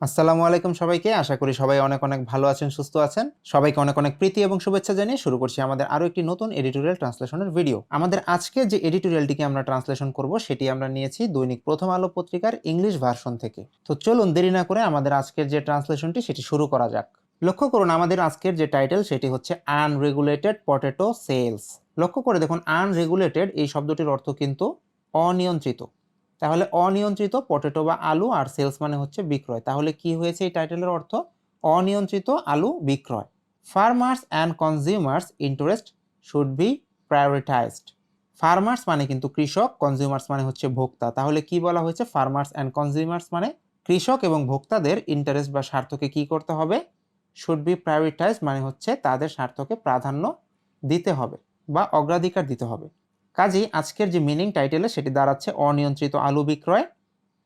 আসসালামু আলাইকুম সবাইকে। আশা করি সবাই অনেক অনেক ভালো আছেন, সুস্থ আছেন। সবাইকে অনেক অনেক প্রীতি এবং শুভেচ্ছা জানিয়ে শুরু করছি আমাদের আরো একটি নতুন এডিটোরিয়াল ট্রান্সলেশনের ভিডিও। আমাদের আজকে যে এডিটোরিয়ালটিকে আমরা ট্রান্সলেশন করব সেটি আমরা নিয়েছি দৈনিক প্রথম আলো পত্রিকার ইংলিশ ভার্সন থেকে। তো চলুন দেরি না করে আমাদের আজকের যে ট্রান্সলেশনটি সেটি শুরু করা যাক। লক্ষ্য করুন আমাদের আজকের যে টাইটেল সেটি হচ্ছে আনরেগুলেটেড পটেটো সেলস। লক্ষ্য করে দেখুন আনরেগুলেটেড এই শব্দটির অর্থ কিন্তু অনিয়ন্ত্রিত। তাহলে অনিয়ন্ত্রিত পটেটো বা আলু আর সেলস মানে হচ্ছে বিক্রয়। তাহলে কি হয়েছে এই টাইটেলের অর্থ? অনিয়ন্ত্রিত আলু বিক্রয়। Farmers and consumers interest should be prioritised. Farmers মানে কিন্তু কৃষক, কনজিউমার্স মানে হচ্ছে ভোক্তা। তাহলে কি বলা হয়েছে? ফার্মার্স অ্যান্ড কনজিউমার্স মানে কৃষক এবং ভোক্তাদের ইন্টারেস্ট বা স্বার্থকে কি করতে হবে? শুড বি প্রায়োরিটাইজ মানে হচ্ছে তাদের স্বার্থকে প্রাধান্য দিতে হবে বা অগ্রাধিকার দিতে হবে। কাজেই আজকের যে মিনিং টাইটেলে সেটি দাঁড়াচ্ছে অনিয়ন্ত্রিত আলু বিক্রয়,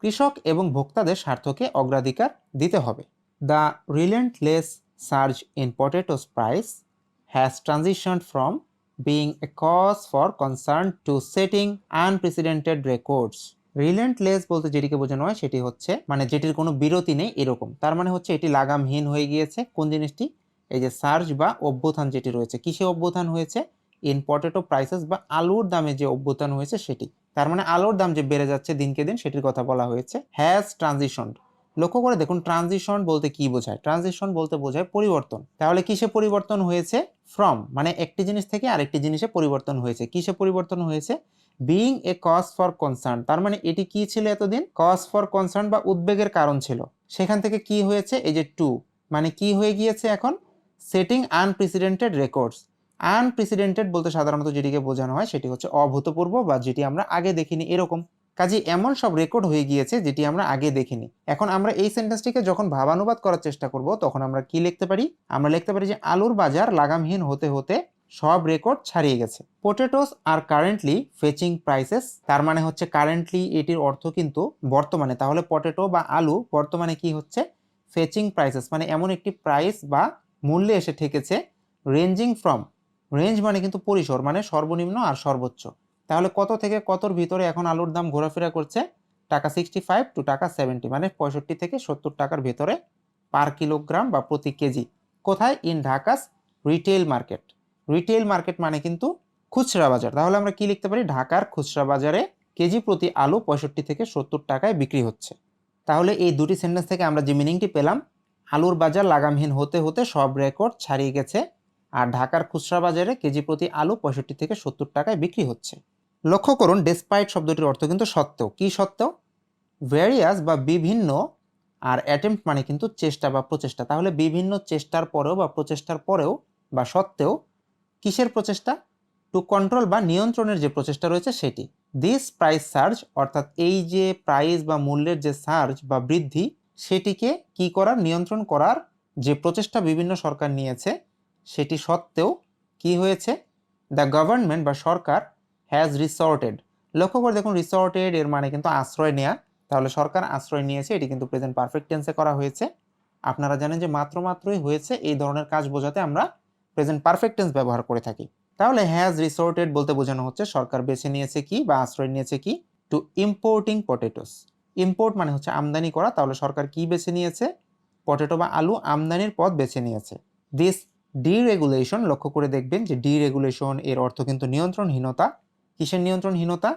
কৃষক এবং ভোক্তাদের স্বার্থকে অগ্রাধিকার দিতে হবে। The relentless surge in potatoes price has transition from being a cause for concern to setting unprecedented records. Relentless বলতে যেটিকে বোঝানো হয় সেটি হচ্ছে মানে যেটির কোনো বিরতি নেই এরকম। তার মানে হচ্ছে এটি লাগামহীন হয়ে গিয়েছে। কোন জিনিসটি? এই যে সার্জ বা অভ্যুত্থান যেটি রয়েছে। কিসে অভ্যুত্থান হয়েছে? ইন পটেটো প্রাইসেস বা আলুর দামে যে অভ্যুত্থান হয়েছে সেটি। তার মানে আলুর দাম যে বেড়ে যাচ্ছে দিনকে দিন সেটির কথা বলা হয়েছে। Has transition. লক্ষ্য করে দেখুন ট্রানজিশন বলতে কি বোঝায়? ট্রানজিশন বলতে বোঝায় পরিবর্তন। তাহলে কিসে পরিবর্তন হয়েছে? ফ্রম মানে একটি জিনিস থেকে আরেকটি জিনিসে পরিবর্তন হয়েছে। কিসে পরিবর্তন হয়েছে? Being a cause for concern. তার মানে এটি কি ছিল এতদিন? কজ ফর কনসার্ন বা উদ্বেগের কারণ ছিল। সেখান থেকে কি হয়েছে? এই যে টু মানে কি হয়ে গিয়েছে এখন? Setting unprecedented records. আনপ্রেসিডেন্টেড বলতে সাধারণত যেটিকে বোঝানো হয় সেটি হচ্ছে অভূতপূর্ব বা যেটি আমরা আগে দেখিনি এরকম। কাজে এমন সব রেকর্ড হয়ে গিয়েছে যেটি আমরা আগে দেখিনি। এখন আমরা এই সেন্টেন্সটিকে যখন ভাবানুবাদ করার চেষ্টা করব তখন আমরা কি লিখতে পারি? আমরা লিখতে পারি যে আলুর বাজার লাগামহীন হতে হতে সব রেকর্ড ছাড়িয়ে গেছে। পোটেটোস আর কারেন্টলি ফেচিং প্রাইসেস। তার মানে হচ্ছে কারেন্টলি এটির অর্থ কিন্তু বর্তমানে। তাহলে পটেটো বা আলু বর্তমানে কি হচ্ছে? ফেচিং প্রাইসেস মানে এমন একটি প্রাইস বা মূল্যে এসে ঠেকেছে। রেঞ্জিং ফ্রম রেঞ্জ মানে কিন্তু পরিসর মানে সর্বনিম্ন আর সর্বোচ্চ। তাহলে কত থেকে কতর ভিতরে এখন আলুর দাম ঘোরাফেরা করছে? টাকা 65 টু টাকা 70 মানে 65 থেকে 70 টাকার ভেতরে পার কিলোগ্রাম বা প্রতি কেজি। কোথায়? In Dhaka's retail market. Retail market মানে কিন্তু খুচরা বাজার। তাহলে আমরা কি লিখতে পারি? ঢাকার খুচরা বাজারে কেজি প্রতি আলু 65 থেকে 70 টাকায় বিক্রি হচ্ছে। তাহলে এই দুটি সেন্টেন্স থেকে আমরা যে মিনিংটি পেলাম, আলুর বাজার লাগামহীন হতে হতে সব রেকর্ড ছাড়িয়ে গেছে আর ঢাকার খুচরা বাজারে কেজি প্রতি আলু 65 থেকে 70 টাকায় বিক্রি হচ্ছে। লক্ষ্য করুন ডেসপাইট শব্দটির অর্থ কিন্তু সত্ত্বেও। কি সত্ত্বেও? ভ্যারিয়াস বা বিভিন্ন, আর অ্যাটেম্প্ট মানে কিন্তু চেষ্টা বা প্রচেষ্টা। তাহলে বিভিন্ন চেষ্টার পরেও বা প্রচেষ্টার পরেও বা সত্ত্বেও কিসের প্রচেষ্টা? টু কন্ট্রোল বা নিয়ন্ত্রণের যে প্রচেষ্টা রয়েছে সেটি। দিস প্রাইস সার্জ অর্থাৎ এই যে প্রাইস বা মূল্যের যে সার্জ বা বৃদ্ধি সেটিকে কি করার? নিয়ন্ত্রণ করার যে প্রচেষ্টা বিভিন্ন সরকার নিয়েছে সেটি সত্ত্বেও কি হয়েছে? দ্য গভর্নমেন্ট বা সরকার হ্যাজ রিসর্টেড। লক্ষ্য করে দেখুন রিসর্টেড এর মানে কিন্তু আশ্রয় নেয়া। তাহলে সরকার আশ্রয় নিয়েছে, এটি কিন্তু প্রেজেন্ট পারফেক্ট টেন্সে করা হয়েছে। আপনারা জানেন যে মাত্রই হয়েছে এই ধরনের কাজ বোঝাতে আমরা প্রেজেন্ট পারফেক্ট টেন্স ব্যবহার করে থাকি। তাহলে হ্যাজ রিসর্টেড বলতে বোঝানো হচ্ছে সরকার বেছে নিয়েছে কি বা আশ্রয় নিয়েছে কি? Two importing potatoes. ইম্পোর্ট মানে হচ্ছে আমদানি করা। তাহলে সরকার কি বেছে নিয়েছে? পটেটো বা আলু আমদানির পথ বেছে নিয়েছে। দিস ডিরেগুলেশন, লক্ষ্য করে দেখবেন যে ডিরেগুলেশন এর অর্থ কিন্তু নিয়ন্ত্রণহীনতা। কিসের নিয়ন্ত্রণহীনতা?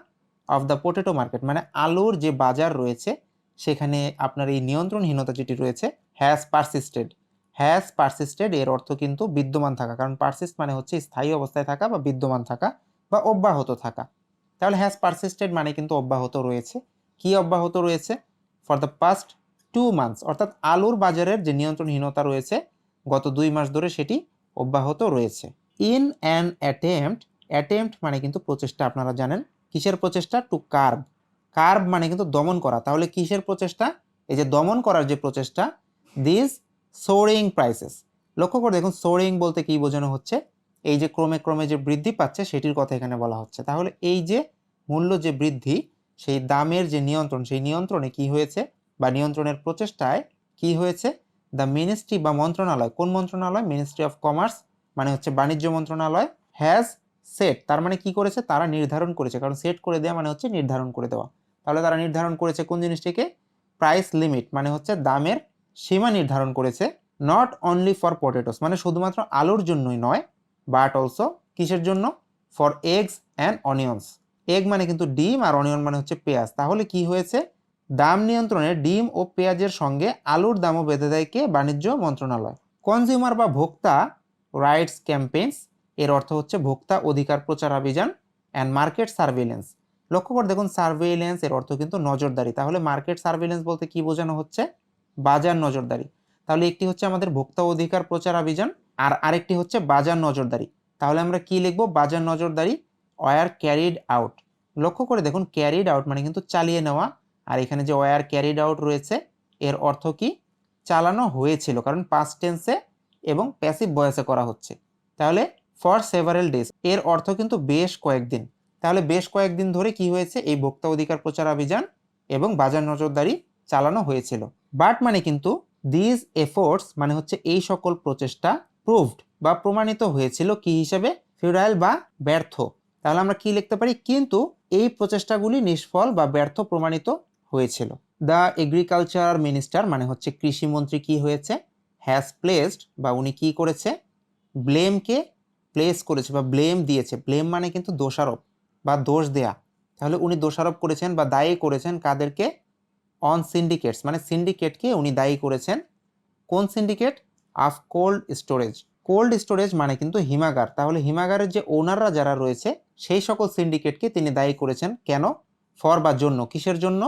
অফ দ্য পটেটো মার্কেট মানে আলুর যে বাজার রয়েছে সেখানে আপনার এই নিয়ন্ত্রণহীনতা যেটি রয়েছে হ্যাজ পারসিস্টেড। হ্যাজ পারসিস্টেড এর অর্থ কিন্তু বিদ্যমান থাকা, কারণ পারসিস্ট মানে হচ্ছে স্থায়ী অবস্থায় থাকা বা বিদ্যমান থাকা বা অব্যাহত থাকা। তাহলে হ্যাজ পারসিস্টেড মানে কিন্তু অব্যাহত রয়েছে। কি অব্যাহত রয়েছে? ফর দ্য পাস্ট 2 মান্থস, অর্থাৎ আলুর বাজারের যে নিয়ন্ত্রণহীনতা রয়েছে গত 2 মাস ধরে সেটি অব্যাহত রয়েছে। ইন অ্যান অ্যাটেম্পট, অ্যাটেম্পট মানে কিন্তু প্রচেষ্টা, আপনারা জানেন। কিসের প্রচেষ্টা? Two carb. কার্ব মানে কিন্তু দমন করা। তাহলে কিসের প্রচেষ্টা? এই যে দমন করার যে প্রচেষ্টা। This shoring prices. লক্ষ্য করে দেখুন সোরিং বলতে কি বোঝানো হচ্ছে? এই যে ক্রমে ক্রমে যে বৃদ্ধি পাচ্ছে সেটির কথা এখানে বলা হচ্ছে। তাহলে এই যে মূল্য যে বৃদ্ধি, সেই দামের যে নিয়ন্ত্রণ, সেই নিয়ন্ত্রণে কি হয়েছে বা নিয়ন্ত্রণের প্রচেষ্টায় কি হয়েছে? দ্য মিনিস্ট্রি বা মন্ত্রণালয়, কোন মন্ত্রণালয়? মিনিস্ট্রি অফ কমার্স মানে হচ্ছে বাণিজ্য মন্ত্রণালয়। হ্যাজ সেট তার মানে কি করেছে? তারা নির্ধারণ করেছে, কারণ সেট করে দেওয়া মানে হচ্ছে নির্ধারণ করে দেওয়া। তাহলে তারা নির্ধারণ করেছে কোন জিনিসটিকে? প্রাইস লিমিট মানে হচ্ছে দামের সীমা নির্ধারণ করেছে, নট অনলি ফর পটেটোস, মানে শুধুমাত্র আলুর জন্যই নয়, বাট অলসো কিসের জন্য, for eggs and onions. Egg মানে কিন্তু ডিম আর অনিয়ন মানে হচ্ছে পেঁয়াজ। তাহলে কি হয়েছে, দাম নিয়ন্ত্রণে ডিম ও পেঁয়াজের সঙ্গে আলুর দামও বেঁধে দেয় কে, বাণিজ্য মন্ত্রণালয়। কনজিউমার বা ভোক্তা রাইটস ক্যাম্পেইনস, এর অর্থ হচ্ছে ভোক্তা অধিকার প্রচারাভিযান, অ্যান্ড মার্কেট সার্ভেইলেন্স। লক্ষ্য করে দেখুন, সার্ভেইলেন্স এর অর্থ কিন্তু নজরদারি। তাহলে মার্কেট সার্ভেইলেন্স বলতে কি বোঝানো হচ্ছে, বাজার নজরদারি। তাহলে একটি হচ্ছে আমাদের ভোক্তা অধিকার প্রচারাভিযান আর আরেকটি হচ্ছে বাজার নজরদারি। তাহলে আমরা কি লিখবো, বাজার নজরদারি ওয়ার ক্যারিড আউট। লক্ষ্য করে দেখুন, ক্যারিড আউট মানে কিন্তু চালিয়ে নেওয়া, আর এখানে যে ওয়ার ক্যারিড আউট রয়েছে এর অর্থ কি, চালানো হয়েছিল, কারণ পাস্ট টেন্সে এবং প্যাসিভ ভয়েসে করা হচ্ছে। তাহলে ফর সেভারেল ডেজ এর অর্থ কিন্তু বেশ কয়েকদিন। তাহলে বেশ কয়েকদিন ধরে কি হয়েছে, এই ভোক্তা অধিকার প্রচারাভিযান এবং বাজার নজরদারি চালানো হয়েছিল। বাট মানে কিন্তু দিজ এফোর্টস মানে হচ্ছে এই সকল প্রচেষ্টা প্রুভড বা প্রমাণিত হয়েছিল কি হিসেবে, ফিউরাইল বা ব্যর্থ। তাহলে আমরা কি লিখতে পারি, কিন্তু এই প্রচেষ্টাগুলি নিষ্ফল বা ব্যর্থ প্রমাণিত হয়েছিল। দ্য এগ্রিকালচার মিনিস্টার মানে হচ্ছে কৃষিমন্ত্রী কি হয়েছে, হ্যাজ প্লেসড বা উনি কি করেছে, ব্লেমকে প্লেস করেছে বা ব্লেম দিয়েছে। ব্লেম মানে কিন্তু দোষারোপ বা দোষ দেয়া। তাহলে উনি দোষারোপ করেছেন বা দায়ী করেছেন কাদেরকে, অন সিন্ডিকেটস মানে সিন্ডিকেটকে উনি দায়ী করেছেন। কোন syndicate, of cold storage. Cold storage মানে কিন্তু হিমাগার। তাহলে হিমাগারের যে ওনাররা যারা রয়েছে সেই সকল সিন্ডিকেটকে তিনি দায়ী করেছেন। কেন, ফর বা জন্য, কিসের জন্য,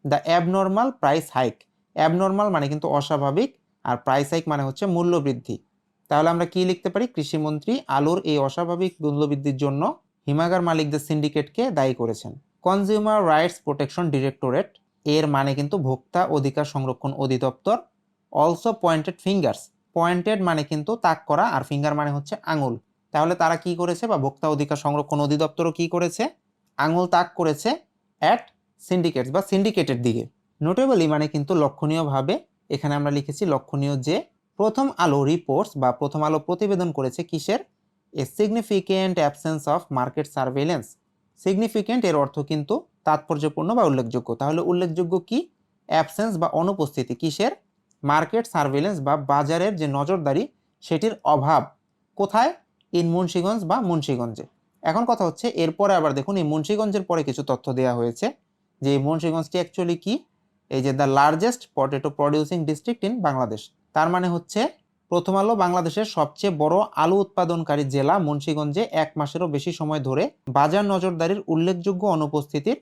the abnormal price hike. Abnormal মানে কিন্তু অস্বাভাবিক, আর প্রাইস হাইক মানে হচ্ছে মূল্য বৃদ্ধি। তাহলে আমরা কি লিখতে পারি, কৃষিমন্ত্রী আলুর এই অস্বাভাবিক মূল্য বৃদ্ধির জন্য হিমাগার মালিকদের সিন্ডিকেটকে দায়ী করেছেন। কনজিউমার রাইটস প্রোটেকশন ডিরেক্টরেট এর মানে কিন্তু ভোক্তা অধিকার সংরক্ষণ অধিদপ্তর। অলসো পয়েন্টেড ফিঙ্গার্স, পয়েন্টেড মানে কিন্তু তাক করা, আর ফিঙ্গার মানে হচ্ছে আঙুল। তাহলে তারা কি করেছে, বা ভোক্তা অধিকার সংরক্ষণ অধিদপ্তরও কি করেছে, আঙুল তাক করেছে অ্যাট সিন্ডিকেটস বা সিন্ডিকেটের দিকে। নোটেবলি মানে কিন্তু লক্ষণীয়ভাবে, এখানে আমরা লিখেছি লক্ষণীয় যে, প্রথম আলো রিপোর্টস বা প্রথম আলো প্রতিবেদন করেছে কিসের, a significant absence of market surveillance. Significant এর অর্থ কিন্তু তাৎপর্যপূর্ণ বা উল্লেখযোগ্য। তাহলে উল্লেখযোগ্য কি, অ্যাবসেন্স বা অনুপস্থিতি কিসের, মার্কেট সার্ভেইলেন্স বা বাজারের যে নজরদারি সেটির অভাব। কোথায়, ইন মুন্সিগঞ্জ বা মুন্সিগঞ্জে। এখন কথা হচ্ছে এরপরে আবার দেখুন, এই মুন্সিগঞ্জের পরে কিছু তথ্য দেওয়া হয়েছে যে এই মুন্সিগঞ্জটি অ্যাকচুয়ালি কি, এই যে the largest potato producing district in Bangladesh. তার মানে হচ্ছে প্রথম আলো বাংলাদেশের সবচেয়ে বড় আলু উৎপাদনকারী জেলা মুন্সিগঞ্জে 1 মাসেরও বেশি সময় ধরে বাজার নজরদারির উল্লেখযোগ্য অনুপস্থিতির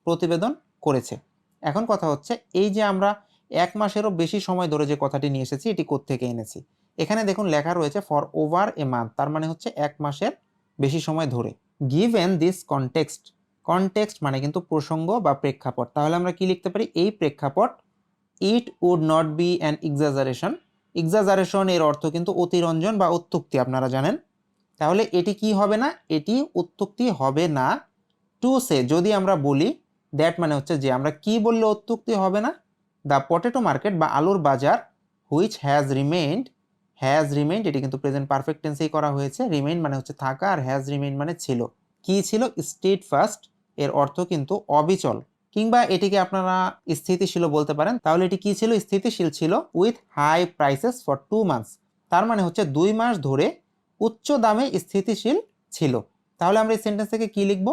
প্রতিবেদন করেছে। এখন কথা হচ্ছে এই যে আমরা 1 মাসেরও বেশি সময় ধরে যে কথাটি নিয়ে এসেছি এটি কোত্থেকে এনেছি। এখানে দেখুন লেখা রয়েছে ফর ওভার এ মান্থ, তার মানে হচ্ছে 1 মাসের বেশি সময় ধরে। গিভেন দিস কনটেক্সট, কনটেক্সট মানে কিন্তু প্রসঙ্গ বা প্রেক্ষাপট। তাহলে আমরা কি লিখতে পারি, এই প্রেক্ষাপট, it would not be an exaggeration. Exaggeration এর অর্থ কিন্তু অতিরঞ্জন বা অত্যুক্তি, আপনারা জানেন। তাহলে এটি কি হবে না, এটি অত্যুক্তি হবে না। টু সে যদি আমরা বলি, দ্যাট মানে হচ্ছে যে, আমরা কি বললে অত্যুক্তি হবে না, দ্য পটেটো মার্কেট বা আলুর বাজার, which has remained, has remained এটি কিন্তু প্রেজেন্ট পারফেক্ট টেন্সেই করা হয়েছে। রিমেইন মানে হচ্ছে থাকা, আর হ্যাজ রিমেইন মানে ছিল। কি ছিল, স্টেড ফাস্ট এর অর্থ কিন্তু অবিচল, কিংবা এটিকে আপনারা স্থিতিশীল বলতে পারেন। তাহলে এটি কি ছিল, স্থিতিশীল ছিল, with high prices for 2 months. তার মানে হচ্ছে 2 মাস ধরে উচ্চ দামে স্থিতিশীল ছিল। তাহলে আমরা এই সেন্টেন্স থেকে কি লিখব,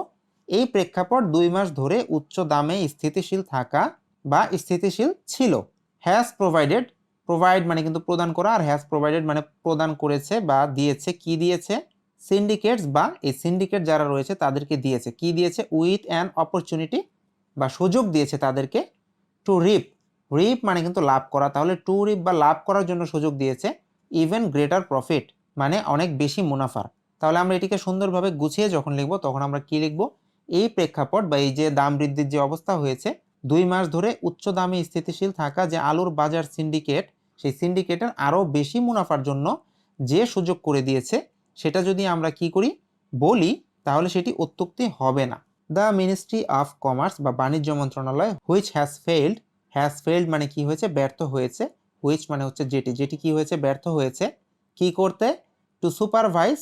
এই প্রেক্ষাপট 2 মাস ধরে উচ্চ দামে স্থিতিশীল থাকা বা স্থিতিশীল ছিল। হ্যাজ প্রোভাইডেড, প্রোভাইড মানে কিন্তু প্রদান করা, আর হ্যাজ প্রোভাইডেড মানে প্রদান করেছে বা দিয়েছে। কি দিয়েছে, সিন্ডিকেটস বা এই সিন্ডিকেট যারা রয়েছে তাদেরকে দিয়েছে। কি দিয়েছে, উইথ অ্যান অপরচুনিটি বা সুযোগ দিয়েছে তাদেরকে, টু রিপ, রিপ মানে কিন্তু লাভ করা। তাহলে টু রিপ বা লাভ করার জন্য সুযোগ দিয়েছে। ইভেন গ্রেটার প্রফিট মানে অনেক বেশি মুনাফার। তাহলে আমরা এটিকে সুন্দরভাবে গুছিয়ে যখন লিখবো তখন আমরা কি লিখবো, এই প্রেক্ষাপট বা এই যে দাম বৃদ্ধির যে অবস্থা হয়েছে 2 মাস ধরে উচ্চ দামে স্থিতিশীল থাকা যে আলুর বাজার সিন্ডিকেট, সেই সিন্ডিকেটের আরও বেশি মুনাফার জন্য যে সুযোগ করে দিয়েছে, সেটা যদি আমরা কি করি বলি তাহলে সেটি অত্যুক্তি হবে না। দ্য মিনিস্ট্রি অফ কমার্স বা বাণিজ্য মন্ত্রণালয়, which has failed, has failed মানে কি হয়েছে, ব্যর্থ হয়েছে। হুইচ মানে হচ্ছে যেটি, যেটি কি হয়েছে, ব্যর্থ হয়েছে। কি করতে, টু সুপারভাইজ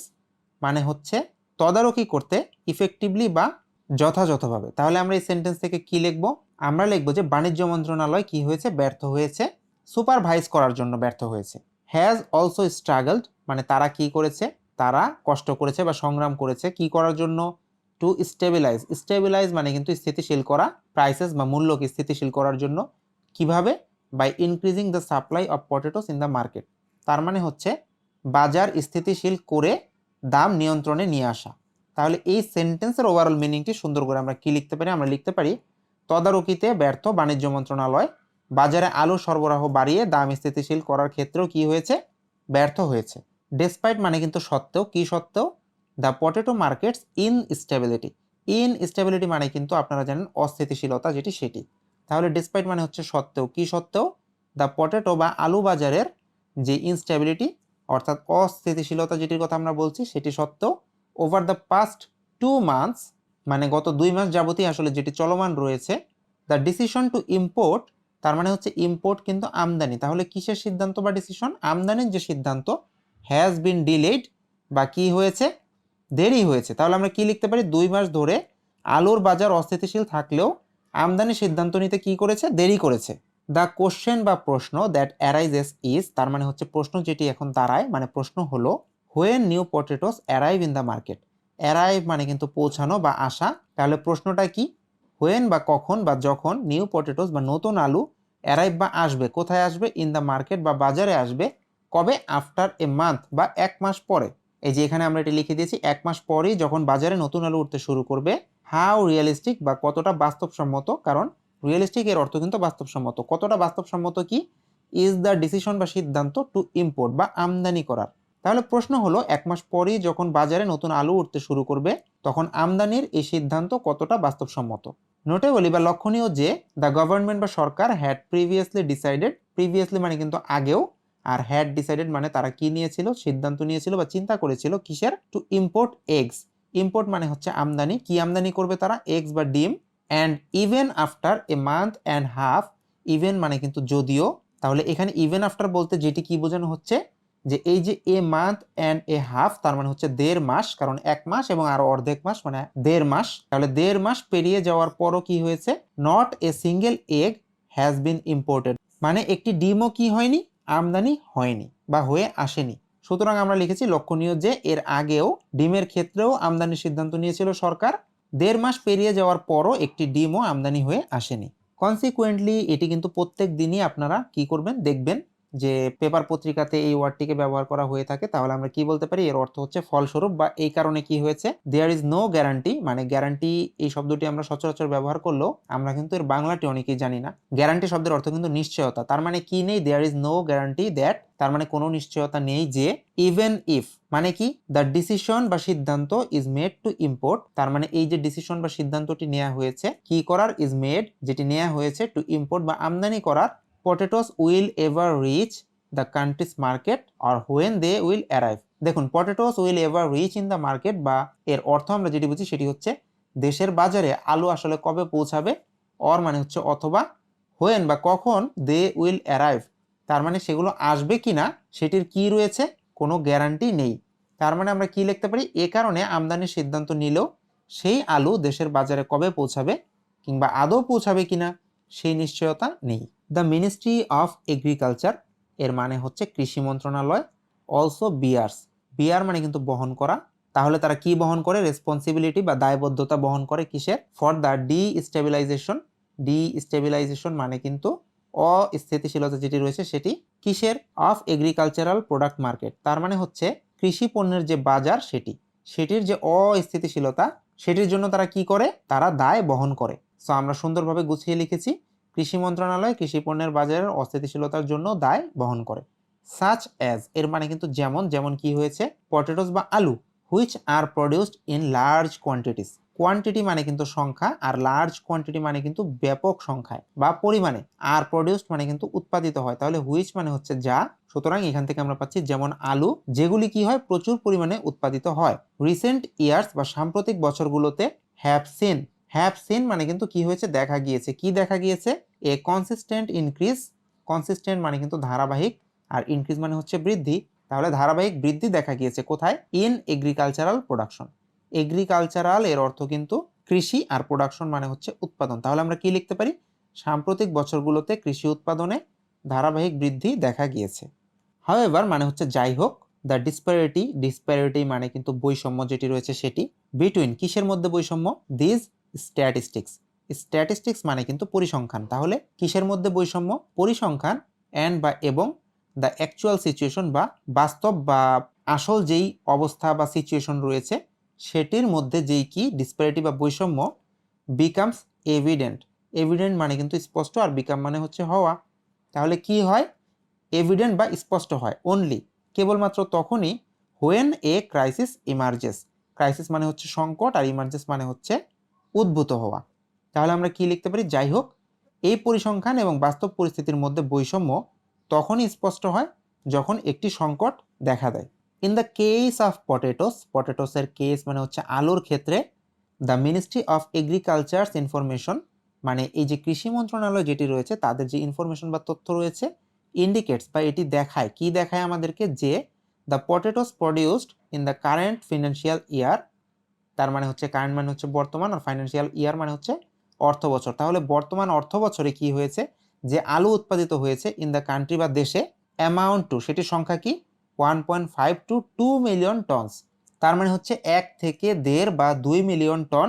মানে হচ্ছে তদারকি করতে, ইফেক্টিভলি বা যথাযথভাবে। তাহলে আমরা এই সেন্টেন্স থেকে কি লিখব, আমরা লিখব যে বাণিজ্য মন্ত্রণালয় কি হয়েছে, ব্যর্থ হয়েছে সুপারভাইজ করার জন্য ব্যর্থ হয়েছে। হ্যাজ অলসো স্ট্রাগলড মানে তারা কি করেছে, তারা কষ্ট করেছে বা সংগ্রাম করেছে কি করার জন্য, টু স্টেবিলাইজ, স্টেবিলাইজ মানে কিন্তু স্থিতিশীল করা, প্রাইসেস বা মূল্যকে স্থিতিশীল করার জন্য। কিভাবে, by increasing the supply of potatoes in the market, তার মানে হচ্ছে বাজার স্থিতিশীল করে দাম নিয়ন্ত্রণে নিয়ে আসা। তাহলে এই সেন্টেন্সের ওভারঅল মিনিংটি সুন্দর করে আমরা কি লিখতে পারি, আমরা লিখতে পারি তদারকিতে ব্যর্থ বাণিজ্য মন্ত্রণালয় বাজারে আলু সরবরাহ বাড়িয়ে দাম স্থিতিশীল করার ক্ষেত্রেও কি হয়েছে, ব্যর্থ হয়েছে। ডেসপাইট মানে কিন্তু সত্ত্বেও, কি সত্ত্বেও, the potato markets instability, instability মানে কিন্তু আপনারা জানেন অস্থিতিশীলতা যেটি সেটি। তাহলে ডেসপাইট মানে হচ্ছে সত্ত্বেও, কি সত্ত্বেও, দ্য পটেটো বা আলু বাজারের যে ইনস্টেবিলিটি অর্থাৎ অস্থিতিশীলতা যেটির কথা আমরা বলছি সেটি সত্ত্বেও, ওভার দ্য পাস্ট 2 মান্থস মানে গত 2 মাস যাবতই আসলে যেটি চলমান রয়েছে, দ্য ডিসিশন টু ইম্পোর্ট তার মানে হচ্ছে ইম্পোর্ট কিন্তু আমদানি, তাহলে কিসের সিদ্ধান্ত বা ডিসিশন, আমদানির যে সিদ্ধান্ত, হ্যাজ বিন ডিলেড বা কি হয়েছে, দেরি হয়েছে। তাহলে আমরা কি লিখতে পারি, 2 মাস ধরে আলুর বাজার অস্থিতিশীল থাকলেও আমদানির সিদ্ধান্ত নিতে কি করেছে, দেরি করেছে। দ্য কোশ্চেন বা প্রশ্ন দ্যাট অ্যারাইজেস ইজ তার মানে হচ্ছে প্রশ্ন যেটি এখন দাঁড়ায়, মানে প্রশ্ন হলো when new potatoes arrive in the market, arrive মানে কিন্তু পৌঁছানো বা আসা, তাহলে প্রশ্নটা কি, হোয়েন বা কখন বা যখন নিউ পটেটোস বা নতুন আলু অ্যারাইভ বা আসবে, কোথায় আসবে, ইন দ্য মার্কেট বা বাজারে আসবে, কবে, আফটার এ মান্থ বা 1 মাস পরে। এই যে এখানে আমরা এটি লিখে দিয়েছি 1 মাস পরেই যখন বাজারে নতুন আলু উঠতে শুরু করবে। হাউ রিয়েলিস্টিক বা কতটা বাস্তবসম্মত, কারণ রিয়েলিস্টিক এর অর্থ কিন্তু বাস্তবসম্মত, কতটা বাস্তবসম্মত কি, ইজ দ্য ডিসিশন বা সিদ্ধান্ত টু ইম্পোর্ট বা আমদানি করার। তাহলে প্রশ্ন হলো 1 মাস পরেই যখন বাজারে নতুন আলু উঠতে শুরু করবে তখন আমদানির এই সিদ্ধান্ত কতটা বাস্তবসম্মত। নোটেবলি বা লক্ষণীয় যে দ্য গভর্নমেন্ট বা সরকার হ্যাড প্রিভিয়াসলি ডিসাইডেড, প্রিভিয়াসলি মানে কিন্তু আগেও, আর হ্যাড ডিসাইডেড মানে তারা কি নিয়েছিল, সিদ্ধান্ত নিয়েছিল বা চিন্তা করেছিল কিসের, টু ইম্পোর্ট এগস, ইম্পোর্ট মানে হচ্ছে আমদানি, কি আমদানি করবে তারা, এগস বা ডিম। And even after a month and half, even মানে কিন্তু যদিও, তাহলে এখানে ইভেন আফটার বলতে যেটি কি বোঝানো হচ্ছে, যে এই যে a month and a half তার মানে হচ্ছে 1.5 মাস, কারণ 1 মাস এবং আরো অর্ধেক মাস মানে 1.5 মাস, তাহলে 1.5 মাস পেরিয়ে যাওয়ার পরও কি হয়েছে, not a single egg has been imported মানে একটি ডিমও কি হয়নি, আমদানি হয়নি বা হয়ে আসেনি। সুতরাং আমরা লিখেছি লক্ষণীয় যে এর আগেও ডিমের ক্ষেত্রেও আমদানির সিদ্ধান্ত নিয়েছিল সরকার, 1.5 মাস পেরিয়ে যাওয়ার পরও একটি ডিমও আমদানি হয়ে আসেনি। কনসিকুয়েন্টলি এটি কিন্তু প্রত্যেক দিনই আপনারা কি করবেন, দেখবেন যে পেপার পত্রিকাতে এই ওয়ার্ডটিকে ব্যবহার করা হয়ে থাকে। তাহলে আমরা কি বলতে পারি, এর অর্থ হচ্ছে ফলস্বরূপ বা এই কারণে কি হয়েছে, দেয়ার ইজ নো গ্যারান্টি মানে গ্যারান্টি এই শব্দটি আমরা সচরাচর ব্যবহার করলেও আমরা কিন্তু এর বাংলাটি অনেকেই জানি না। গ্যারান্টি শব্দের অর্থ কিন্তু নিশ্চয়তা, তার মানে কি নেই, there is no guarantee that তার মানে কোনো নিশ্চয়তা নেই যে, ইভেন ইফ মানে কি, দ্য ডিসিশন বা সিদ্ধান্ত ইজ মেড টু ইম্পোর্ট তার মানে এই যে ডিসিশন বা সিদ্ধান্তটি নেওয়া হয়েছে কি করার, ইজ মেড যেটি নেওয়া হয়েছে, টু ইম্পোর্ট বা আমদানি করার, potatoes will ever reach the country's market or when they will arrive। দেখুন potatoes will ever reach in the market বা এর অর্থ আমরা যেটি বুঝি সেটি হচ্ছে দেশের বাজারে আলু আসলে কবে পৌঁছাবে, or মানে হচ্ছে অথবা, when বা কখন they will arrive তার মানে সেগুলো আসবে কিনা সেটির কি রয়েছে, কোনো গ্যারান্টি নেই। তার মানে আমরা কি লিখতে পারি, এ কারণে আমদানির সিদ্ধান্ত নিলেও সেই আলু দেশের বাজারে কবে পৌঁছাবে কিংবা আদৌ পৌঁছাবে কিনা সেই নিশ্চয়তা নেই। দ্য মিনিস্ট্রি অফ এগ্রিকালচার এর মানে হচ্ছে কৃষি মন্ত্রণালয়, অলসো বিয়ার্স, বিয়ার মানে কিন্তু বহন করা, তাহলে তারা কি বহন করে, রেসপন্সিবিলিটি বা দায়বদ্ধতা বহন করে কিসের, ফর দ্য ডিস্টেবিলাইজেশন, ডিস্টেবিলাইজেশন মানে কিন্তু অস্থিতিশীলতা যেটি রয়েছে সেটি কিসের, অফ এগ্রিকালচারাল প্রোডাক্ট মার্কেট তার মানে হচ্ছে কৃষি পণ্যের যে বাজার সেটির যে অস্থিতিশীলতা সেটির জন্য তারা কি করে, তারা দায় বহন করে। সো আমরা সুন্দরভাবে গুছিয়ে লিখেছি, কৃষি মন্ত্রণালয় কৃষি পণ্যের বাজারের অস্থিতিশীলতার জন্য দায় বহন করে। সাচ অ্যাজ এর মানে কিন্তু যেমন, যেমন কি হয়েছে, পটেটোস বা আলু, which are produced in large quantities, quantity মানে কিন্তু সংখ্যা আর লার্জ কোয়ান্টিটি মানে কিন্তু ব্যাপক সংখ্যায় বা পরিমাণে, আর প্রডিউসড মানে কিন্তু উৎপাদিত হয়, তাহলে হুইচ মানে হচ্ছে যা, সুতরাং এখান থেকে আমরা পাচ্ছি যেমন আলু যেগুলি কি হয় প্রচুর পরিমাণে উৎপাদিত হয়। রিসেন্ট ইয়ার্স বা সাম্প্রতিক বছরগুলোতে হ্যাভ সিন মানে কিন্তু কি হয়েছে, দেখা গিয়েছে, কি দেখা গিয়েছে, এ কনসিস্টেন্ট ইনক্রিজ, কনসিস্টেন্ট মানে কিন্তু ধারাবাহিক আর ইনক্রিজ মানে হচ্ছে বৃদ্ধি, তাহলে ধারাবাহিক বৃদ্ধি দেখা গিয়েছে কোথায়, ইন এগ্রিকালচারাল প্রোডাকশন, এগ্রিকালচারাল এর অর্থ কিন্তু কৃষি আর প্রোডাকশন মানে হচ্ছে উৎপাদন, তাহলে আমরা কি লিখতে পারি, সাম্প্রতিক বছরগুলোতে কৃষি উৎপাদনে ধারাবাহিক বৃদ্ধি দেখা গিয়েছে। হাউএভার মানে হচ্ছে যাই হোক, দ্য ডিসপ্যারিটি মানে কিন্তু বৈষম্য যেটি রয়েছে সেটি, বিটুইন কিসের মধ্যে বৈষম্য, দিস স্ট্যাটিস্টিক্স মানে কিন্তু পরিসংখ্যান, তাহলে কিসের মধ্যে বৈষম্য, পরিসংখ্যান, অ্যান্ড বা এবং দ্য অ্যাকচুয়াল সিচুয়েশন বা বাস্তব বা আসল যেই অবস্থা বা সিচুয়েশন রয়েছে সেটির মধ্যে যেই কি ডিসপ্যারিটি বা বৈষম্য বিকামস এভিডেন্ট মানে কিন্তু স্পষ্ট, আর বিকাম মানে হচ্ছে হওয়া। তাহলে কি হয়, এভিডেন্ট বা স্পষ্ট হয় অনলি কেবলমাত্র তখনই হোয়েন এ ক্রাইসিস মানে হচ্ছে সংকট, আর ইমার্জেস মানে হচ্ছে উদ্ভূত হওয়া। তাহলে আমরা কি লিখতে পারি, যাই হোক এই পরিসংখ্যান এবং বাস্তব পরিস্থিতির মধ্যে বৈষম্য তখনই স্পষ্ট হয় যখন একটি সংকট দেখা দেয়। ইন দ্য কেস অফ পটেটোসের কেস মানে হচ্ছে আলুর ক্ষেত্রে, the ministry of agriculture's information মানে এই যে কৃষি মন্ত্রণালয় যেটি রয়েছে তাদের যে ইনফরমেশন বা তথ্য রয়েছে ইন্ডিকেটস বা এটি দেখায়, কি দেখায় আমাদেরকে, যে the potatoes produced in the current financial year, তার মানে হচ্ছে কারেন্ট মানে হচ্ছে বর্তমান, আর ফাইন্যান্সিয়াল ইয়ার মানে হচ্ছে অর্থ বছর। তাহলে বর্তমান অর্থ বছরে কি হয়েছে, যে আলু উৎপাদিত হয়েছে ইন দ্য কান্ট্রি বা দেশে, অ্যামাউন্ট টু সেটির সংখ্যা কি 1.5 to 2 মিলিয়ন টনস, তার মানে হচ্ছে 1 থেকে 1.5 বা 2 মিলিয়ন টন,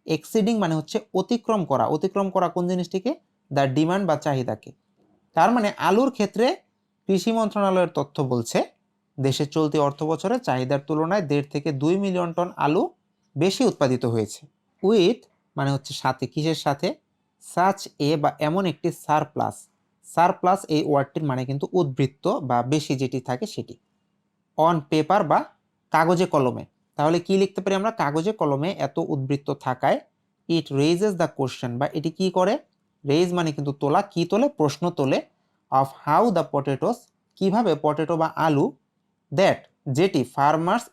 এক্সিডিং মানে হচ্ছে অতিক্রম করা কোন জিনিসটিকে, দ্য ডিমান্ড বা চাহিদাকে। তার মানে আলুর ক্ষেত্রে কৃষি মন্ত্রণালয়ের তথ্য বলছে দেশের চলতি অর্থ বছরে চাহিদার তুলনায় 1.5 থেকে 2 মিলিয়ন টন আলু বেশি উৎপাদিত হয়েছে। উইথ মানে হচ্ছে সাথে, কিসের সাথে, সাচ এ বা এমন একটি সারপ্লাস এই ওয়ার্ডটির মানে কিন্তু উদ্বৃত্ত বা বেশি যেটি থাকে সেটি, অন পেপার বা কাগজে কলমে। তাহলে কি লিখতে পারি আমরা, কাগজে কলমে এত উদ্বৃত্ত থাকায় ইট রেইজেস দ্য কোশ্চেন বা এটি কি করে, রেইজ মানে কিন্তু তোলা, কি তোলে, প্রশ্ন তোলে, অফ হাউ দ্য পটেটোস কিভাবে পটেটো বা আলু, দ্যাট যেটি ফার্মার্স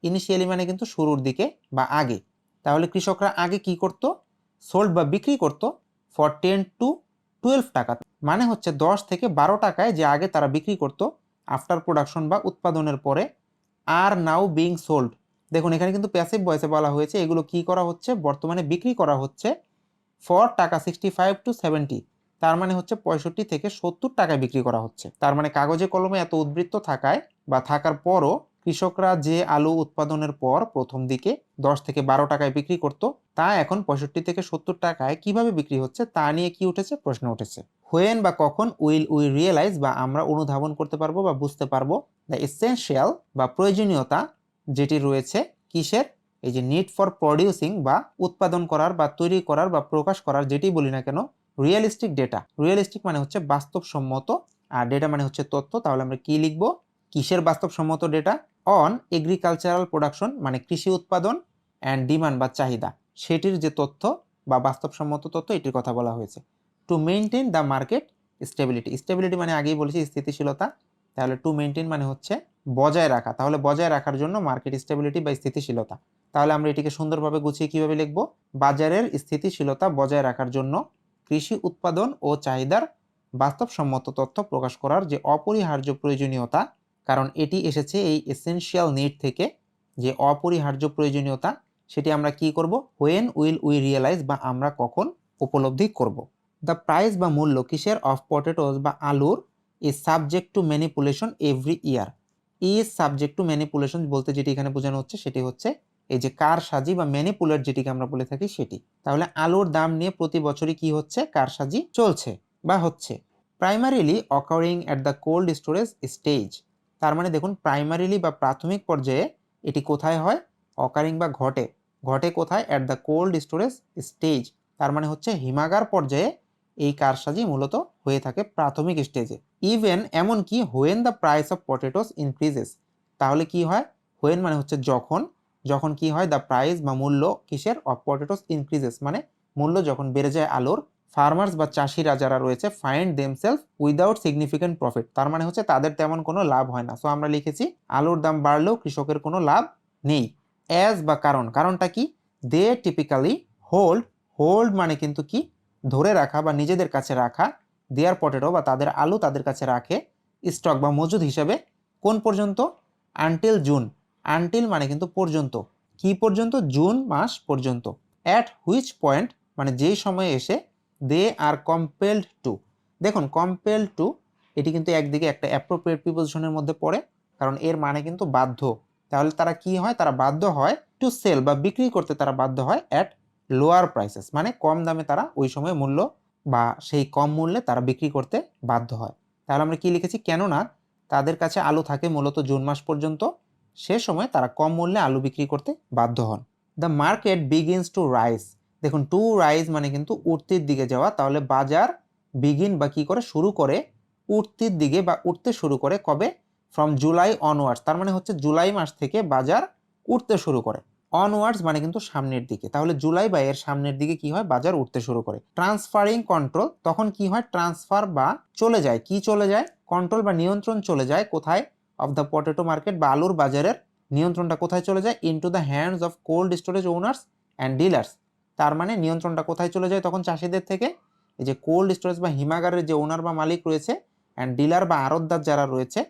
ইনিশিয়ালি মানে কিন্তু শুরুর দিকে বা আগে, তাহলে কৃষকরা আগে কি করত, সোল্ড বা বিক্রি করত ফর 10 to 12 টাকা, মানে হচ্ছে 10 থেকে 12 টাকায় যে আগে তারা বিক্রি করত আফটার প্রোডাকশন বা উৎপাদনের পরে, আর নাও বিং সোল্ড, দেখুন এখানে কিন্তু প্যাসিভ ভয়েসে বলা হয়েছে এগুলো কি করা হচ্ছে, বর্তমানে বিক্রি করা হচ্ছে ফর টাকা 65 to 70, তার মানে হচ্ছে 65 থেকে 70 টাকায় বিক্রি করা হচ্ছে। তার মানে কাগজে কলমে এত উদ্বৃত্ত থাকায় বা থাকার পরও কৃষকরা যে আলু উৎপাদনের পর প্রথম দিকে 10 থেকে 12 টাকায় বিক্রি করত, তা এখন 65 থেকে 70 টাকায় কিভাবে বিক্রি হচ্ছে তা নিয়ে কি উঠেছে, প্রশ্ন উঠেছে। হোয়েন বা কখন উইল উই রিয়েলাইজ বা আমরা অনুধাবন করতে পারবো বা বুঝতে পারবো দ্য এসেনশিয়াল বা প্রয়োজনীয়তা যেটি রয়েছে কিসের, এই যে নিড ফর প্রডিউসিং বা উৎপাদন করার বা তৈরি করার বা প্রকাশ করার যেটি বলি না কেন, রিয়েলিস্টিক মানে হচ্ছে বাস্তবসম্মত, আর ডেটা মানে হচ্ছে তথ্য। তাহলে আমরা কি লিখব, কিসের বাস্তবসম্মত ডেটা, অন এগ্রিকালচারাল প্রোডাকশন মানে কৃষি উৎপাদন, অ্যান্ড ডিমান্ড বা চাহিদা সেটির যে তথ্য বা বাস্তবসম্মত তথ্য এটির কথা বলা হয়েছে। To maintain the market stability মানে আগেই বলেছি স্থিতিশীলতা, তাহলে টু মেনটেন মানে হচ্ছে বজায় রাখা, তাহলে বজায় রাখার জন্য মার্কেট স্টেবিলিটি বা স্থিতিশীলতা। তাহলে আমরা এটিকে সুন্দরভাবে গুছিয়ে কিভাবে লিখব, বাজারের স্থিতিশীলতা বজায় রাখার জন্য কৃষি উৎপাদন ও চাহিদার বাস্তবসম্মত তথ্য প্রকাশ করার যে অপরিহার্য প্রয়োজনীয়তা, কারণ এটি এসেছে এই এসেনশিয়াল নিড থেকে, যে অপরিহার্য প্রয়োজনীয়তা সেটি আমরা কি করব, হোয়েন উইল উই রিয়েলাইজ বা আমরা কখন উপলব্ধি করব। দ্য প্রাইস বা মূল্য কিসের, অফ পটেটোস বা আলুর, is subject to manipulation every year. Subject to manipulation বলতে যেটি এখানে বোঝানো হচ্ছে সেটি হচ্ছে এই যে কারসাজি বা ম্যানিপুলেট যেটিকে আমরা বলে থাকি সেটি। তাহলে আলুর দাম নিয়ে প্রতি বছরই কি হচ্ছে, কারসাজি চলছে বা হচ্ছে। Primarily occurring at the cold storage stage, তার মানে দেখুন প্রাইমারিলি বা প্রাথমিক পর্যায়ে এটি কোথায় হয়, অকারিং বা ঘটে কোথায়, at the cold storage stage, তার মানে হচ্ছে হিমাগার পর্যায়ে এই কারসাজি মূলত হয়ে থাকে প্রাথমিক স্টেজে। ইভেন এমনকি when the price of potatoes increases, তাহলে কি হয়, হোয়েন মানে হচ্ছে যখন কি হয়, দ্য প্রাইস বা মূল্য কিসের, অফ পটেটোস ইনক্রিজেস মানে মূল্য যখন বেড়ে যায় আলুর, ফার্মার্স বা চাষিরা যারা রয়েছে find themselves without significant profit, তার মানে হচ্ছে তাদের তেমন কোনো লাভ হয় না। সো আমরা লিখেছি আলুর দাম বাড়লেও কৃষকের কোনো লাভ নেই। অ্যাজ বা কারণটা কি, দে টিপিক্যালি হোল্ড মানে কিন্তু কি, ধরে রাখা বা নিজেদের কাছে রাখা, দেয়ার পটেটো বা তাদের আলু তাদের কাছে রাখে স্টক বা মজুদ হিসাবে, কোন পর্যন্ত, আনটিল মানে কিন্তু পর্যন্ত, কি পর্যন্ত, জুন মাস পর্যন্ত। অ্যাট হুইচ পয়েন্ট মানে যেই সময়ে এসে দে আর কম্পেলড টু, দেখুন কম্পেল টু এটি কিন্তু একদিকে একটা অ্যাপ্রোপ্রিয়েট প্রিপোজিশনের মধ্যে পড়ে, কারণ এর মানে কিন্তু বাধ্য। তাহলে তারা কি হয়, তারা বাধ্য হয় টু সেল বা বিক্রি করতে তারা বাধ্য হয় অ্যাট লোয়ার প্রাইসেস, মানে কম দামে তারা ওই সময় মূল্য বা সেই কম মূল্যে তারা বিক্রি করতে বাধ্য হয়। তাহলে আমরা কি লিখেছি, কেননা তাদের কাছে আলু থাকে মূলত জুন মাস পর্যন্ত, সে সময় তারা কম মূল্যে আলু বিক্রি করতে বাধ্য হন। The market begins to rise, দেখুন টু রাইজ মানে কিন্তু উঠতির দিকে যাওয়া, তাহলে বাজার বিগিন বা কি করে শুরু করে উঠতির দিকে বা উঠতে শুরু করে কবে, ফ্রম জুলাই অনওয়ার্ডস, তার মানে হচ্ছে জুলাই মাস থেকে বাজার উঠতে শুরু করে। অনওয়ার্ডস মানে কিন্তু সামনের দিকে, তাহলে জুলাই বা এর সামনের দিকে কি হয়, বাজার উঠতে শুরু করে। ট্রান্সফারিং কন্ট্রোল, তখন কি হয়, ট্রান্সফার বা চলে যায়, কি চলে যায়, কন্ট্রোল বা নিয়ন্ত্রণ চলে যায় কোথায়, অফ দ্য পটেটো মার্কেট বা আলুর বাজারের নিয়ন্ত্রণটা কোথায় চলে যায়, into the hands of cold storage owners and dealers, তার মানে নিয়ন্ত্রণটা কোথায় চলে যায় তখন চাষিদের থেকে, এই যে কোল্ড স্টোরেজ বা হিমাগারের যে ওনার বা মালিক রয়েছে অ্যান্ড ডিলার বা আড়তদার যারা রয়েছে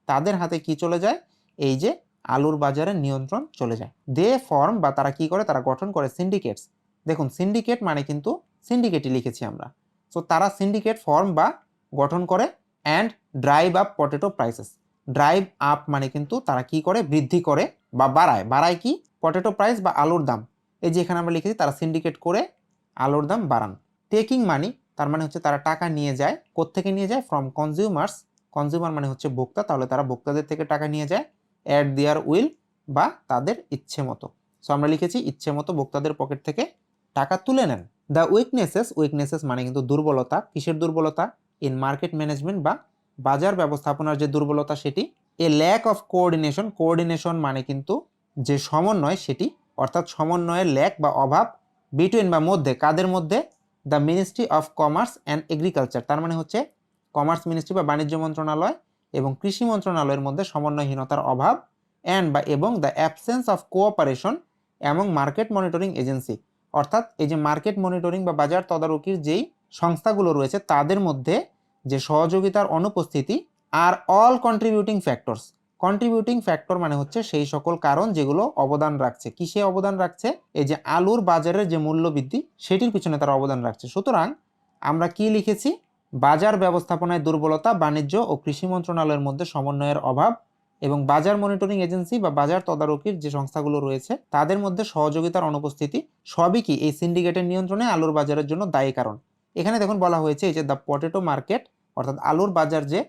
তাদের হাতে কি চলে যায়, এই যে আলুর বাজারের নিয়ন্ত্রণ চলে যায়। দে ফর্ম বা তারা কি করে, তারা গঠন করে সিন্ডিকেটস, দেখুন সিন্ডিকেট মানে কিন্তু সিন্ডিকেটই লিখেছি আমরা, সো তারা সিন্ডিকেট ফর্ম বা গঠন করে and drive up potato prices, drive up মানে কিন্তু তারা কি করে, বৃদ্ধি করে বা বাড়ায়, বাড়ায় কি, পটেটো প্রাইস বা আলুর দাম, এই যে এখানে আমরা লিখেছি তারা সিন্ডিকেট করে আলুর দাম বাড়ান। টেকিং মানি, তার মানে হচ্ছে তারা টাকা নিয়ে যায়, কোত্থেকে নিয়ে যায়, ফ্রম কনজিউমার্স, কনজিউমার মানে হচ্ছে ভোক্তা, তাহলে তারা ভোক্তাদের থেকে টাকা নিয়ে যায়, অ্যাট দেয়ার উইল বা তাদের ইচ্ছে মতো, সো আমরা লিখেছি ইচ্ছে মতো ভোক্তাদের পকেট থেকে টাকা তুলে নেন। দ্য উইকনেসেস, উইকনেসেস মানে কিন্তু দুর্বলতা, কিসের দুর্বলতা, ইন মার্কেট ম্যানেজমেন্ট বা বাজার ব্যবস্থাপনার যে দুর্বলতা সেটি। A lack of coordination, coordination মানে কিন্তু যে সমন্বয় সেটি, অর্থাৎ সমন্বয়ের ল্যাক বা অভাব, বিটুইন বা মধ্যে, কাদের মধ্যে, the ministry of commerce and agriculture, তার মানে হচ্ছে কমার্স মিনিস্ট্রি বা বাণিজ্য মন্ত্রণালয় এবং কৃষি মন্ত্রণালয়ের মধ্যে সমন্বয়হীনতার অভাব, অ্যান্ড বা এবং দ্য অ্যাবসেন্স অফ কোঅপারেশন এবং মার্কেট মনিটরিং এজেন্সি, অর্থাৎ এই যে মার্কেট মনিটরিং বা বাজার তদারকির যেই সংস্থাগুলো রয়েছে তাদের মধ্যে যে সহযোগিতার অনুপস্থিতি, আর all contributing factors, contributing factor মানে হচ্ছে সেই সকল কারণ যেগুলো অবদান রাখছে, কিসে অবদান রাখছে, এই যে আলুর বাজারের যে মূল্য বৃদ্ধি সেটির পিছনে তারা অবদান রাখছে। সুতরাং আমরা কি লিখেছি, বাজার ব্যবস্থাপনায় দুর্বলতা, বাণিজ্য ও কৃষি মন্ত্রণালয়ের মধ্যে সমন্বয়ের অভাব এবং বাজার মনিটরিং এজেন্সি বা বাজার তদারকির যে সংস্থাগুলো রয়েছে তাদের মধ্যে সহযোগিতার অনুপস্থিতি, সবই কি এই সিন্ডিকেটের নিয়ন্ত্রণে আলুর বাজারের জন্য দায়ী কারণ। এখানে দেখুন বলা হয়েছে এই যে দ্য পটেটো মার্কেট, অর্থাৎ আলুর বাজার যে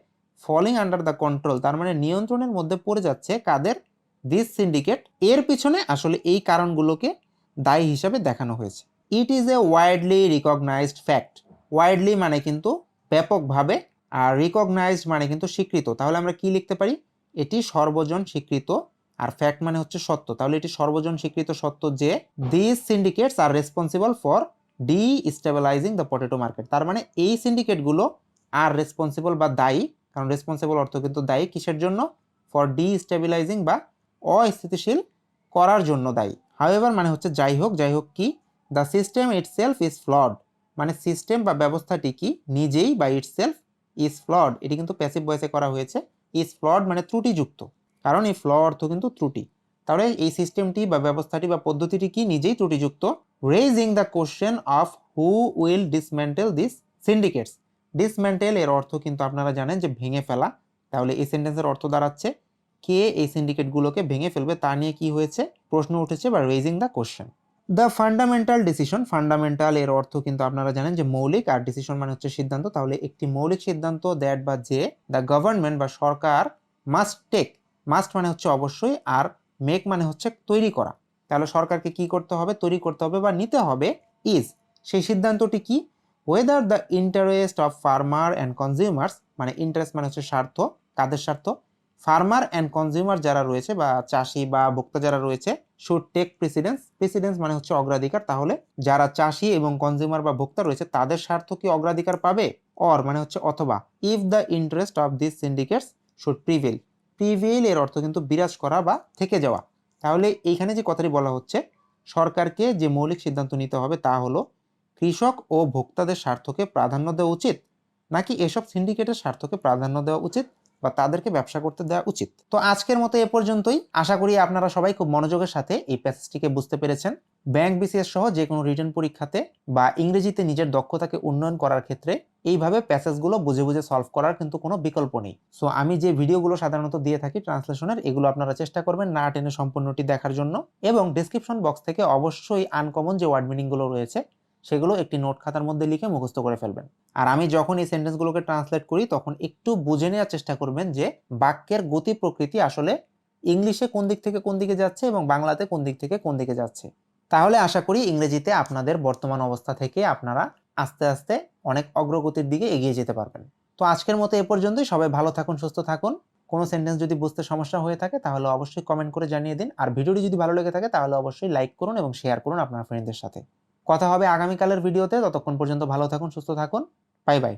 ফলিং আন্ডার দ্য কন্ট্রোল, তার মানে নিয়ন্ত্রণের মধ্যে পড়ে যাচ্ছে কাদের, দিস সিন্ডিকেট, এর পিছনে আসলে এই কারণগুলোকে দায়ী হিসাবে দেখানো হয়েছে। It is a widely recognised fact, widely মানে কিন্তু ব্যাপকভাবে, আর রিকগনাইজড মানে কিন্তু স্বীকৃত, তাহলে আমরা কি লিখতে পারি, এটি সর্বজন স্বীকৃত, আর ফ্যাক্ট মানে হচ্ছে সত্য, তাহলে এটি সর্বজন স্বীকৃত সত্য যে this syndicates are responsible for destabilising the potato market, তার মানে এই সিন্ডিকেটগুলো আর রেসপন্সিবল বা দায়ী, কারণ রেসপন্সিবল অর্থ কিন্তু দায়ী কিসের জন্য, ফর ডিস্টেবিলাইজিং বা অস্থিতিশীল করার জন্য দায়ী। হাউএভার মানে হচ্ছে যাই হোক, যাই হোক কি, the system itself is flood, মানে সিস্টেম বা ব্যবস্থাটি কি নিজেই বা ইটসেলফ ইজ ফ্লড, এটি কিন্তু প্যাসিভ ভয়েসে করা হয়েছে, ইজ ফ্লড মানে ত্রুটিযুক্ত, কারণ এই ফ্ল অর্থ কিন্তু ত্রুটি, তাহলে এই সিস্টেমটি বা ব্যবস্থাটি বা পদ্ধতিটি কি নিজেই ত্রুটিযুক্ত। Raising the question of who will dismantle this syndicates, dismantle এর অর্থ কিন্তু আপনারা জানেন যে ভেঙে ফেলা, তাহলে এই সেন্টেন্সের অর্থ দাঁড়াচ্ছে কে এই সিন্ডিকেটগুলোকে ভেঙে ফেলবে তা নিয়ে কি হয়েছে, প্রশ্ন উঠেছে বা raising the question. The fundamental decision, fundamental এর অর্থ কিন্তু আপনারা জানেন যে মৌলিক, আর ডিসিশন মানে হচ্ছে সিদ্ধান্ত, তাহলে একটি মৌলিক সিদ্ধান্ত দ্যাট বা যে দ্য গভর্নমেন্ট বা সরকার মাস্ট টেক, মাস্ট মানে হচ্ছে অবশ্যই, আর মেক মানে হচ্ছে তৈরি করা, তাহলে সরকারকে কি করতে হবে, তৈরি করতে হবে বা নিতে হবে, ইজ সেই সিদ্ধান্তটি কি, whether the interest of farmer and consumers, মানে ইন্টারেস্ট মানে হচ্ছে স্বার্থ, কাদের স্বার্থ, ফার্মার অ্যান্ড কনজিউমার যারা রয়েছে বা চাষি বা ভোক্তা যারা রয়েছে, শুড টেক প্রেসিডেন্স, প্রেসিডেন্স মানে হচ্ছে অগ্রাধিকার, তাহলে যারা চাষি এবং কনজিউমার বা ভোক্তা রয়েছে তাদের স্বার্থ কি অগ্রাধিকার পাবে, অর মানে হচ্ছে অথবা, if the interest of this সিন্ডিকেটস should prevail, prevail এর অর্থ কিন্তু বিরাজ করা বা থেকে যাওয়া, তাহলে এইখানে যে কথাটি বলা হচ্ছে সরকারকে যে মৌলিক সিদ্ধান্ত নিতে হবে তা হলো কৃষক ও ভোক্তাদের স্বার্থকে প্রাধান্য দেওয়া উচিত নাকি এসব সিন্ডিকেটের স্বার্থকে প্রাধান্য দেওয়া উচিত, বা তাদেরকে ব্যবসা করতে দেওয়া উচিত। তো আজকের মতো এ পর্যন্তই। আশা করি আপনারা সবাই খুব মনোযোগের সাথে এই প্যাসেজটিকে বুঝতে পেরেছেন। ব্যাংক বিসিএস সহ যে কোনো রিটেন পরীক্ষাতে বা ইংরেজিতে নিজের দক্ষতাকে উন্নয়ন করার ক্ষেত্রে এইভাবে প্যাসেজগুলো বুঝে বুঝে সলভ করার কিন্তু কোনো বিকল্প নেই। সো আমি যে ভিডিওগুলো সাধারণত দিয়ে থাকি ট্রান্সলেশনের, এগুলো আপনারা চেষ্টা করবেন না টেনে সম্পূর্ণটি দেখার জন্য, এবং ডেসক্রিপশন বক্স থেকে অবশ্যই আনকমন যে ওয়ার্ড মিনিংগুলো রয়েছে সেগুলো একটি নোট খাতার মধ্যে লিখে মুখস্থ করে ফেলবেন। আর আমি যখন এই সেন্টেন্সগুলোকে ট্রান্সলেট করি তখন একটু বুঝে নেওয়ার চেষ্টা করবেন যে বাক্যের গতি প্রকৃতি আসলে ইংলিশে কোন দিক থেকে কোন দিকে যাচ্ছে এবং বাংলাতে কোন দিক থেকে কোন দিকে যাচ্ছে। তাহলে আশা করি ইংরেজিতে আপনাদের বর্তমান অবস্থা থেকে আপনারা আস্তে আস্তে অনেক অগ্রগতির দিকে এগিয়ে যেতে পারবেন। তো আজকের মতো এ পর্যন্তই। সবাই ভালো থাকুন, সুস্থ থাকুন। কোনো সেন্টেন্স যদি বুঝতে সমস্যা হয়ে থাকে তাহলে অবশ্যই কমেন্ট করে জানিয়ে দিন। আর ভিডিওটি যদি ভালো লেগে থাকে তাহলে অবশ্যই লাইক করুন এবং শেয়ার করুন আপনার ফ্রেন্ডদের সাথে। কথা হবে আগামীকালের ভিডিওতে। ততক্ষণ পর্যন্ত ভালো থাকুন, সুস্থ থাকুন। Bye bye.